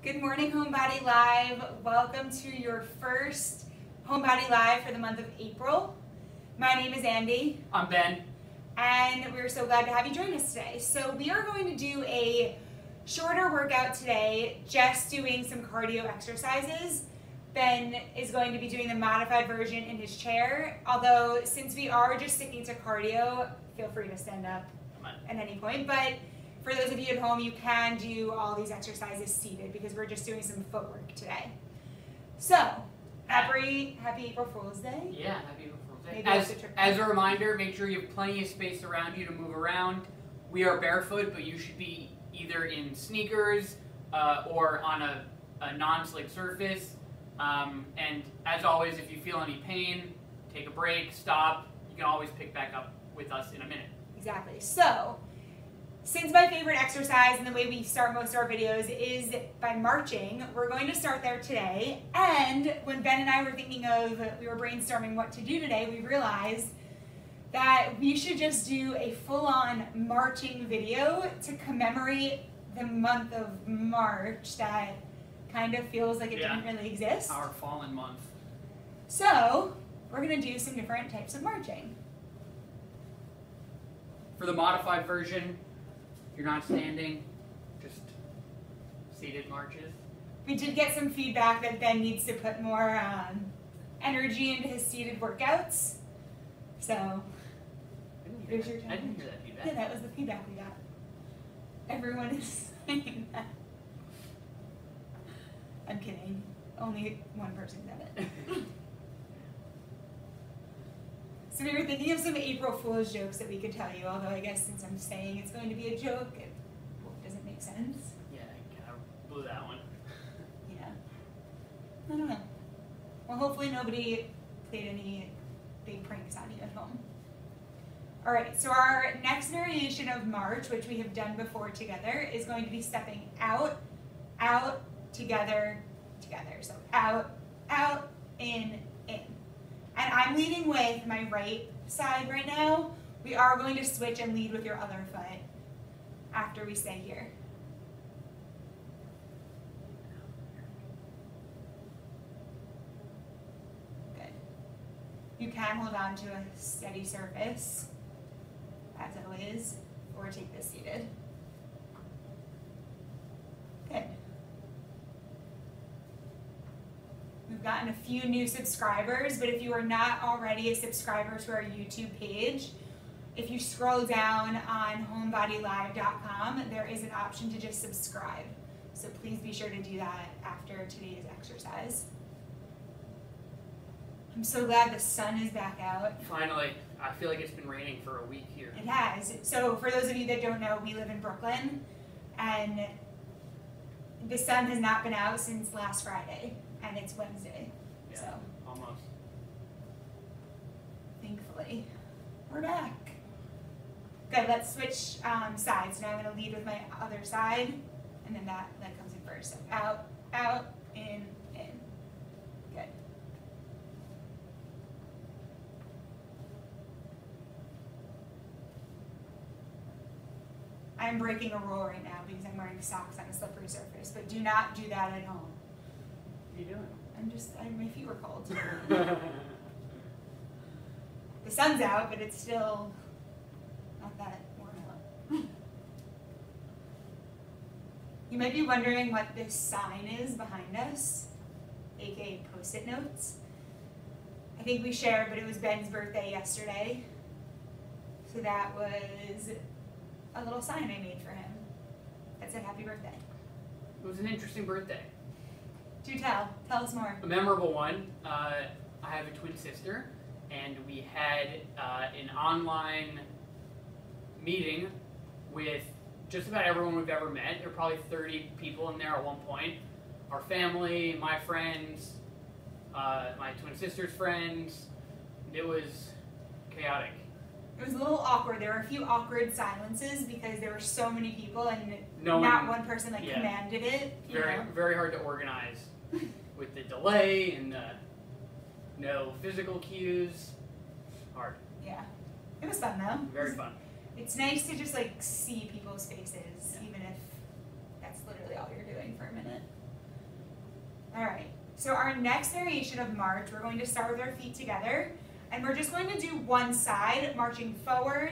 Good morning, Homebody Live. Welcome to your first Homebody Live for the month of April. My name is Andi. I'm Ben. And we're so glad to have you join us today. So we are going to do a shorter workout today, just doing some cardio exercises. Ben is going to be doing the modified version in his chair. Although, since we are just sticking to cardio, feel free to stand up at any point. But for those of you at home, you can do all these exercises seated because we're just doing some footwork today. So, happy April Fool's Day. Yeah, happy April Fool's Day. As a reminder, make sure you have plenty of space around you to move around. We are barefoot, but you should be either in sneakers or on a non-slick surface. And as always, if you feel any pain, take a break, stop. You can always pick back up with us in a minute. Exactly. So, since my favorite exercise and the way we start most of our videos is by marching, we're going to start there today. And when Ben and I were we were brainstorming what to do today, we realized that we should just do a full-on marching video to commemorate the month of March that kind of feels like it didn't really exist. Our fallen month. So, we're going to do some different types of marching. For the modified version, you're not standing, just seated marches. We did get some feedback that Ben needs to put more energy into his seated workouts. So, here's your challenge. I didn't hear that feedback. Yeah, that was the feedback we got. Everyone is saying that. I'm kidding. Only one person said it. So we were thinking of some April Fool's jokes that we could tell you, although I guess since I'm saying it's going to be a joke, it doesn't make sense. Yeah, I kind of blew that one. Yeah. I don't know. Well, hopefully nobody played any big pranks on you at home. Alright, so our next variation of march, which we have done before together, is going to be stepping out, out, together, together. So out, out, in, in. And I'm leading with my right side right now. We are going to switch and lead with your other foot after we stay here. Good. You can hold on to a steady surface, as always, or take this seated. Good. We've gotten a few new subscribers, but if you are not already a subscriber to our YouTube page, if you scroll down on homebodylive.com, there is an option to just subscribe. So please be sure to do that after today's exercise. I'm so glad the sun is back out. Finally, I feel like it's been raining for a week here. It has. So for those of you that don't know, we live in Brooklyn, and the sun has not been out since last Friday. And it's Wednesday, yeah, so almost. Thankfully, we're back. Good, let's switch sides. Now I'm going to lead with my other side, and then that comes in first. So out, out, in. Good. I'm breaking a rule right now because I'm wearing socks on a slippery surface, but do not do that at home. What are you doing? My feet were cold. The sun's out, but it's still not that warm out. You might be wondering what this sign is behind us, aka Post-it notes. I think we shared, but it was Ben's birthday yesterday. So that was a little sign I made for him that said happy birthday. It was an interesting birthday. Do tell us more. A memorable one. I have a twin sister, and we had an online meeting with just about everyone we've ever met. There were probably 30 people in there at one point. Our family, my friends, my twin sister's friends. It was chaotic. It was a little awkward. There were a few awkward silences because there were so many people and not one person commanded it. Very hard to organize with the delay and the no physical cues. Hard. Yeah. It was fun though. Very fun. It's nice to just see people's faces, even if that's literally all you're doing for a minute. So our next variation of march, we're going to start with our feet together, and we're just going to do one side, marching forward,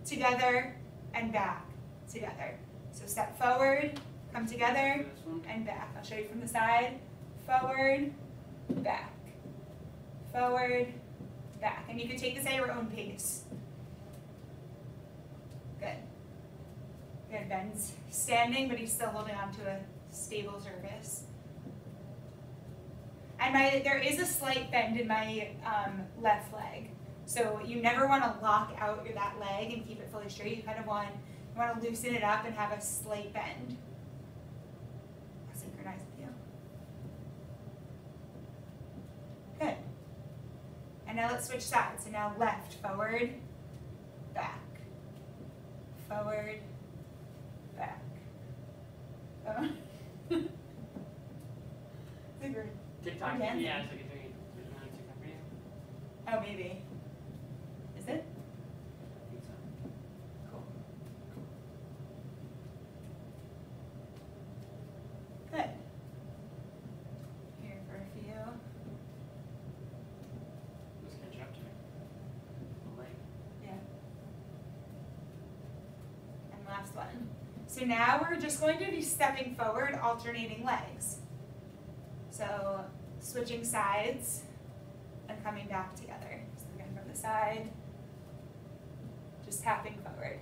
together, and back, together. So step forward, come together, and back. I'll show you from the side. Forward, back. Forward, back. And you can take this at your own pace. Good. Good. Ben's standing, but he's still holding on to a stable surface. And there is a slight bend in my left leg. So you never want to lock out that leg and keep it fully straight. You kind of want to loosen it up and have a slight bend. I'll synchronize with you. Good. And now let's switch sides. So now left, forward, back. Forward, back. Oh. TikTok? Yeah. Yeah, it's like a TikTok video. Oh, maybe. Is it? I think so. Cool. Good. Here for a few. Let's catch up to me. Like. Yeah. And last one. So now we're just going to be stepping forward, alternating legs. So switching sides and coming back together. So we're going from the side, just tapping forward.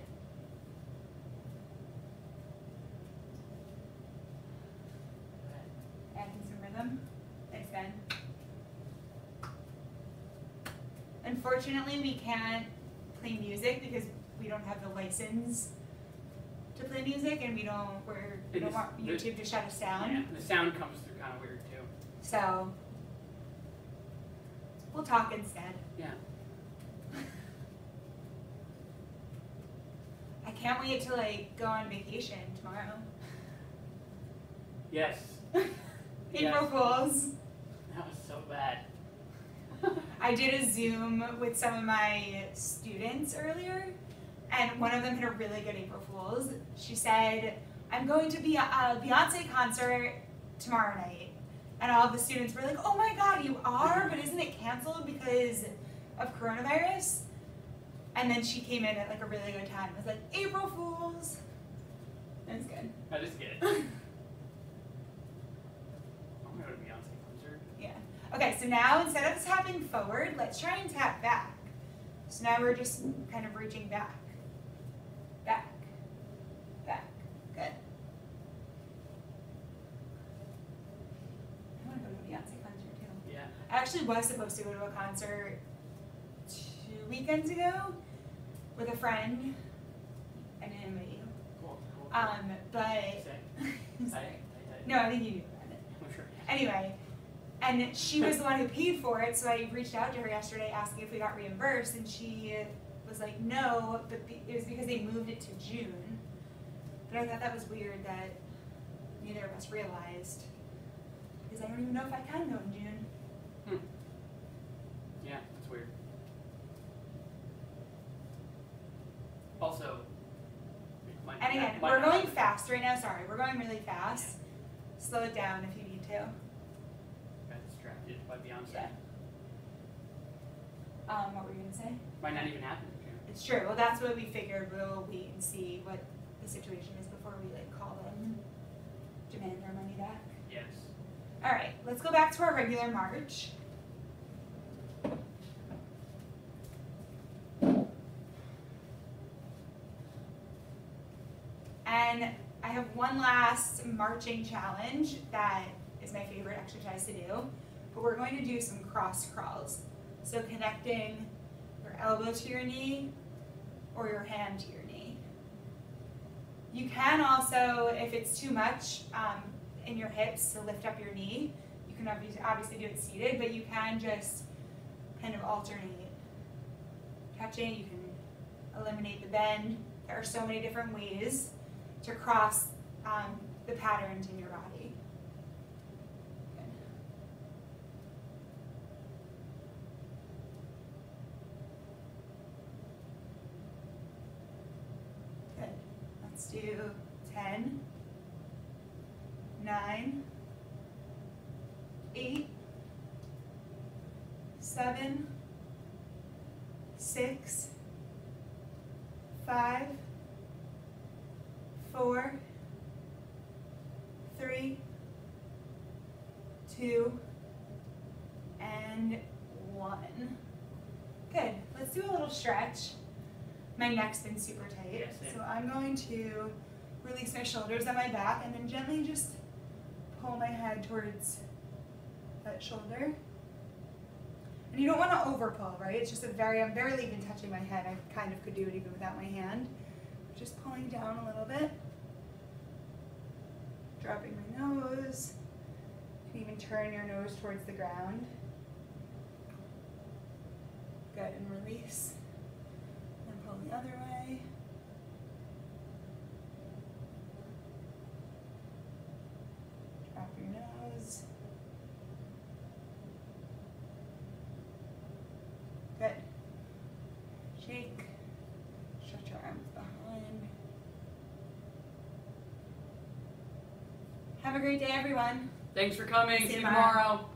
Adding some rhythm. Thanks, Ben. Unfortunately, we can't play music because we don't have the license to play music, and we don't want YouTube to shut us down. Yeah, the sound comes through kind of weird too. So we'll talk instead. Yeah. I can't wait to go on vacation tomorrow. Yes. April Fools. That was so bad. I did a Zoom with some of my students earlier, and one of them had a really good April Fools. She said, I'm going to be a Beyonce concert tomorrow night. And all of the students were like, oh my God, you are? But isn't it canceled because of coronavirus? And then she came in at a really good time. It was like, April Fools. That was good. That is good. I'm going to go to Beyonce concert. Yeah. Okay, so now instead of tapping forward, let's try and tap back. So now we're just kind of reaching back. Back. Back. Good. I want to go to a Beyonce concert too. Yeah. I actually was supposed to go to a concert 2 weekends ago with a friend. I didn't invite you. Cool. But Sorry. no, I think you knew about it. I'm sure. Anyway, and she was the one who paid for it, so I reached out to her yesterday asking if we got reimbursed, and she was like, no, but it was because they moved it to June. But I thought that was weird that neither of us realized, because I don't even know if I can go in June. Yeah, that's weird. Also, And again, we're going fast right now, sorry, we're going really fast. Slow it down if you need to. Got distracted by Beyonce. Yeah. What were you going to say? Might not even happen in June. It's true. Well, that's what we figured. We'll wait and see what the situation is before we call them, demand our money back. Yes. All right, let's go back to our regular march. And I have one last marching challenge that is my favorite exercise to do, but we're going to do some cross crawls. So connecting your elbow to your knee or your hand to your knee. You can also, if it's too much in your hips to lift up your knee, you can obviously do it seated, but you can just kind of alternate. Touching, you can eliminate the bend. There are so many different ways to cross the patterns in your body. Good. Let's do 10, 9, 8, 7, 6, 5, 4, 3, 2, and 1. Good. Let's do a little stretch. My neck's been super tight, Yes, same. so I'm going to release my shoulders on my back and then gently just pull my head towards that shoulder. And you don't want to over pull, right? It's just I'm barely even touching my head. I kind of could do it even without my hand. Just pulling down a little bit. Dropping my nose. You can even turn your nose towards the ground. Good, and release. And pull the other way. Drop your nose. Good. Shake. Stretch your arms behind. Have a great day, everyone. Thanks for coming. See you See you tomorrow. tomorrow.